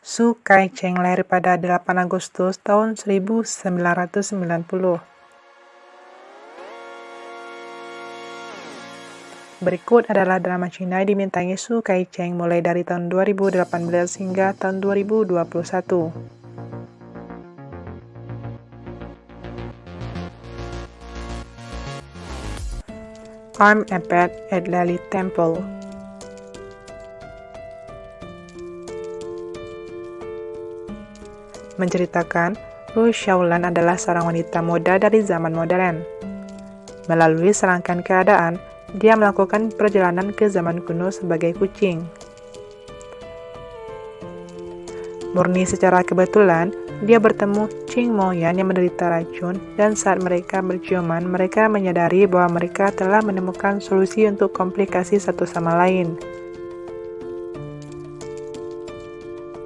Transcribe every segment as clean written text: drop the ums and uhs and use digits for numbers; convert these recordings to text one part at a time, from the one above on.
Su Kai-cheng lahir pada 8 Agustus tahun 1990. Berikut adalah drama Cina yang dibintangi Su Kai-cheng mulai dari tahun 2018 hingga tahun 2021. I'm a Pet at Lily Temple. Menceritakan, Lu Xiaolan adalah seorang wanita muda dari zaman modern. Melalui serangkaian keadaan, dia melakukan perjalanan ke zaman kuno sebagai kucing. Murni secara kebetulan, dia bertemu Qing Moyan yang menderita racun, dan saat mereka berciuman, mereka menyadari bahwa mereka telah menemukan solusi untuk komplikasi satu sama lain.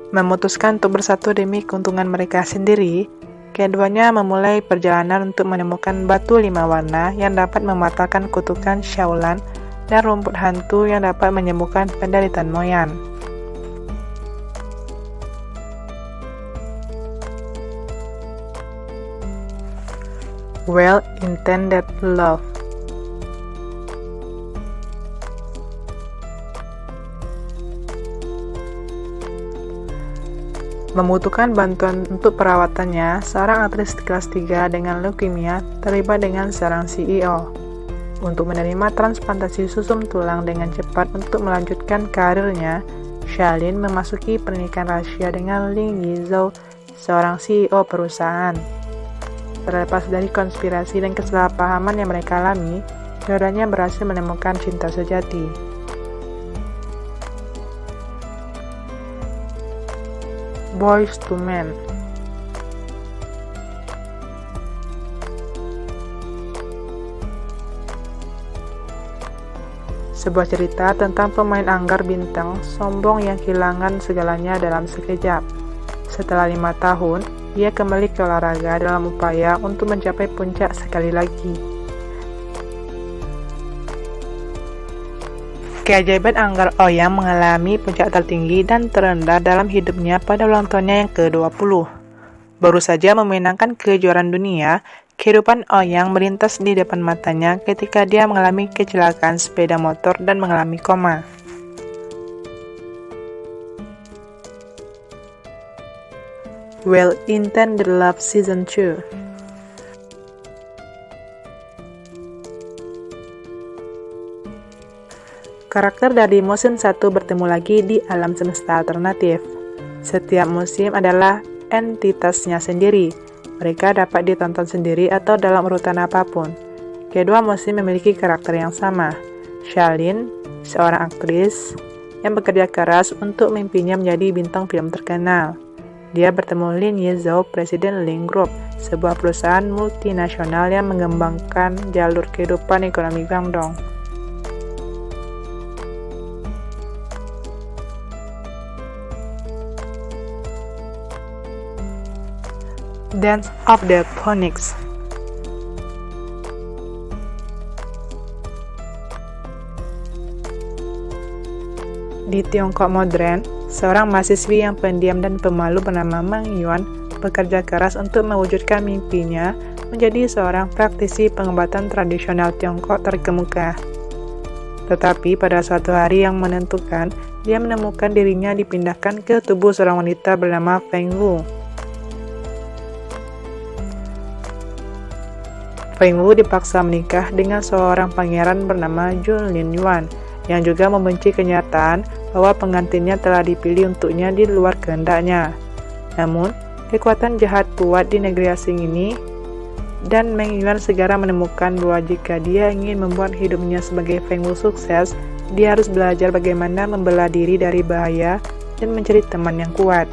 Memutuskan untuk bersatu demi keuntungan mereka sendiri, keduanya memulai perjalanan untuk menemukan batu 5 warna yang dapat mematahkan kutukan Xiaolan dan rumput hantu yang dapat menyembuhkan penderitaan Moyan. Well-intended love. Membutuhkan bantuan untuk perawatannya, seorang aktris kelas 3 dengan leukemia terlibat dengan seorang CEO untuk menerima transplantasi sumsum tulang dengan cepat untuk melanjutkan karirnya. Xiaolin memasuki pernikahan rahasia dengan Lin Yizhou, seorang CEO perusahaan. Terlepas dari konspirasi dan kesalahpahaman yang mereka alami, keduanya berhasil menemukan cinta sejati. Boyz II Men. Sebuah cerita tentang pemain anggar bintang sombong yang kehilangan segalanya dalam sekejap. Setelah 5 tahun, dia kembali ke olahraga dalam upaya untuk mencapai puncak sekali lagi. Keajaiban Anggar Ouyang mengalami puncak tertinggi dan terendah dalam hidupnya pada ulang tahunnya yang ke-20. Baru saja memenangkan kejuaraan dunia, kehidupan Ouyang melintas di depan matanya ketika dia mengalami kecelakaan sepeda motor dan mengalami koma. Well-Intended Love Season 2. Karakter dari musim 1 bertemu lagi di alam semesta alternatif. Setiap musim adalah entitasnya sendiri. Mereka dapat ditonton sendiri atau dalam urutan apapun. Kedua musim memiliki karakter yang sama. Xiaolin, seorang aktris yang bekerja keras untuk mimpinya menjadi bintang film terkenal. Dia bertemu Lin Yizhou, Presiden Ling Group, sebuah perusahaan multinasional yang mengembangkan jalur kehidupan ekonomi Guangdong. Dance of the Phoenix. Di Tiongkok modern, seorang mahasiswi yang pendiam dan pemalu bernama Meng Yuan bekerja keras untuk mewujudkan mimpinya menjadi seorang praktisi pengobatan tradisional Tiongkok terkemuka. Tetapi pada suatu hari yang menentukan, dia menemukan dirinya dipindahkan ke tubuh seorang wanita bernama Feng Wu. Feng Wu dipaksa menikah dengan seorang pangeran bernama Jun Lin Yuan yang juga membenci kenyataan bahwa pengantinnya telah dipilih untuknya di luar kehendaknya. Namun, kekuatan jahat kuat di negeri asing ini, dan Meng Yuan segera menemukan bahwa jika dia ingin membuat hidupnya sebagai Feng Wu sukses, dia harus belajar bagaimana membela diri dari bahaya dan mencari teman yang kuat.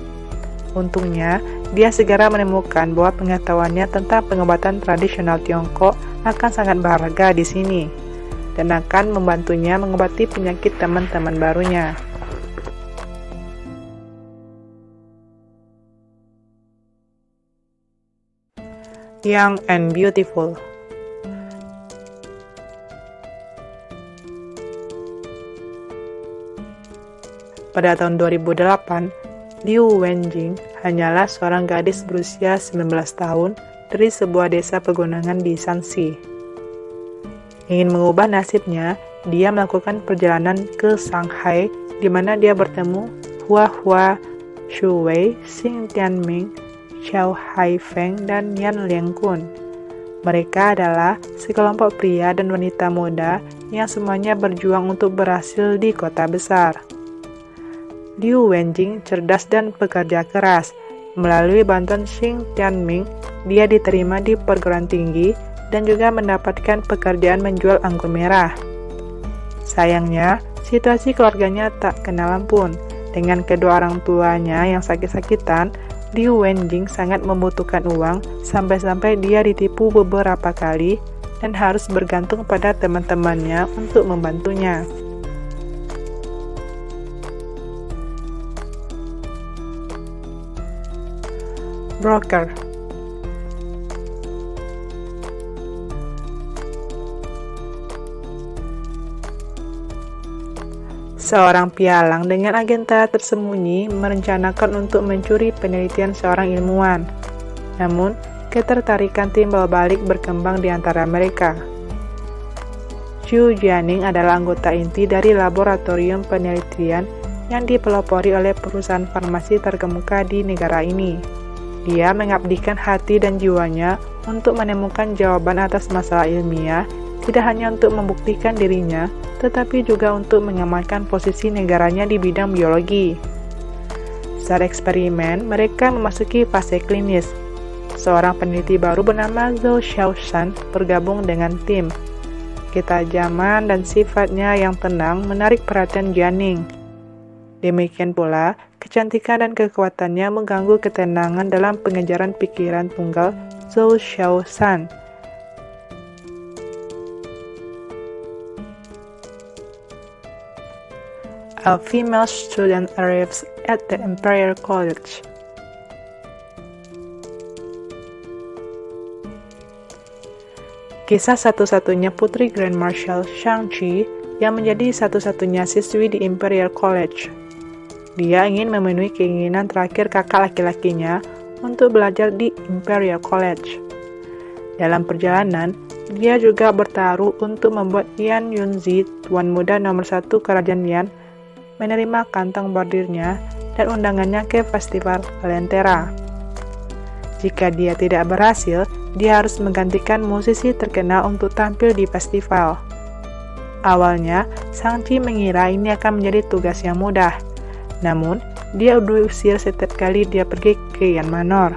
Untungnya, dia segera menemukan bahwa pengetahuannya tentang pengobatan tradisional Tiongkok akan sangat berharga di sini dan akan membantunya mengobati penyakit teman-teman barunya. Young and Beautiful. Pada tahun 2008, Liu Wenjing hanyalah seorang gadis berusia 19 tahun dari sebuah desa pegunungan di Shanxi. Ingin mengubah nasibnya, dia melakukan perjalanan ke Shanghai di mana dia bertemu Hua Hua, Xu Wei, Xing Tianming, Xiao Haifeng, dan Yan Liangkun. Mereka adalah sekelompok pria dan wanita muda yang semuanya berjuang untuk berhasil di kota besar. Liu Wenjing cerdas dan pekerja keras. Melalui bantuan Xing Tianming, dia diterima di perguruan tinggi dan juga mendapatkan pekerjaan menjual anggur merah. Sayangnya, situasi keluarganya tak kenal ampun. Dengan kedua orang tuanya yang sakit-sakitan, Liu Wenjing sangat membutuhkan uang sampai-sampai dia ditipu beberapa kali dan harus bergantung pada teman-temannya untuk membantunya. Broker. Seorang pialang dengan agenda tersembunyi merencanakan untuk mencuri penelitian seorang ilmuwan. Namun, ketertarikan timbal balik berkembang di antara mereka. Xu Jianing adalah anggota inti dari laboratorium penelitian yang dipelopori oleh perusahaan farmasi terkemuka di negara ini. Dia mengabdikan hati dan jiwanya untuk menemukan jawaban atas masalah ilmiah, tidak hanya untuk membuktikan dirinya, tetapi juga untuk mengamankan posisi negaranya di bidang biologi. Saat eksperimen, mereka memasuki fase klinis. Seorang peneliti baru bernama Zhou Xiaoshan bergabung dengan tim. Ketajaman dan sifatnya yang tenang menarik perhatian Jianing. Demikian pula, kecantikan dan kekuatannya mengganggu ketenangan dalam pengejaran pikiran tunggal Zhou Xiaoshan. A female student arrives at the Imperial College. Kisah satu-satunya putri Grand Marshal Shang-Chi yang menjadi satu-satunya siswi di Imperial College. Dia ingin memenuhi keinginan terakhir kakak laki-lakinya untuk belajar di Imperial College. Dalam perjalanan, dia juga bertaruh untuk membuat Yan Yunzi, tuan muda nomor 1 kerajaan Yan, menerima kantong bordirnya dan undangannya ke festival Lentera. Jika dia tidak berhasil, dia harus menggantikan musisi terkenal untuk tampil di festival. Awalnya, Shang-Chi mengira ini akan menjadi tugas yang mudah. Namun, dia diusir setiap kali dia pergi ke Yan Manor.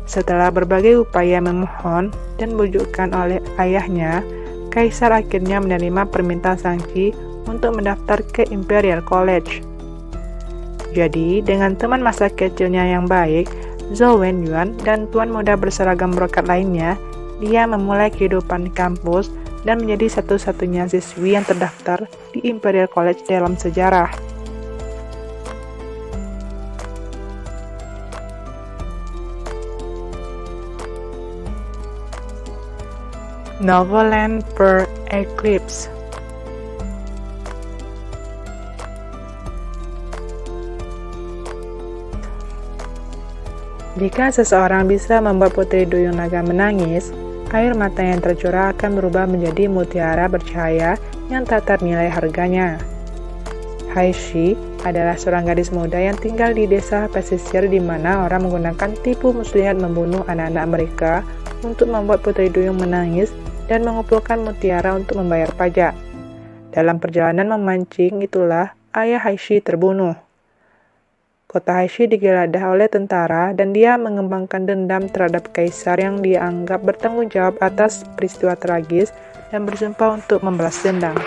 Setelah berbagai upaya memohon dan bujukan oleh ayahnya, Kaisar akhirnya menerima permintaan Shang-Chi untuk mendaftar ke Imperial College. Jadi, dengan teman masa kecilnya yang baik, Zhou Wenyuan dan tuan muda berseragam brokat lainnya, dia memulai kehidupan di kampus dan menjadi satu-satunya siswi yang terdaftar di Imperial College dalam sejarah. Novoland per Eclipse. Jika seseorang bisa membuat Putri Duyung Naga menangis, air mata yang tercurah akan berubah menjadi mutiara bercahaya yang tak ternilai harganya. Haishi adalah seorang gadis muda yang tinggal di desa pesisir di mana orang menggunakan tipu muslihat membunuh anak-anak mereka untuk membuat Putri Duyung menangis dan mengumpulkan mutiara untuk membayar pajak. Dalam perjalanan memancing itulah ayah Haishi terbunuh. Kota Haishi digeledah oleh tentara dan dia mengembangkan dendam terhadap kaisar yang dia anggap bertanggung jawab atas peristiwa tragis dan bersumpah untuk membalas dendam.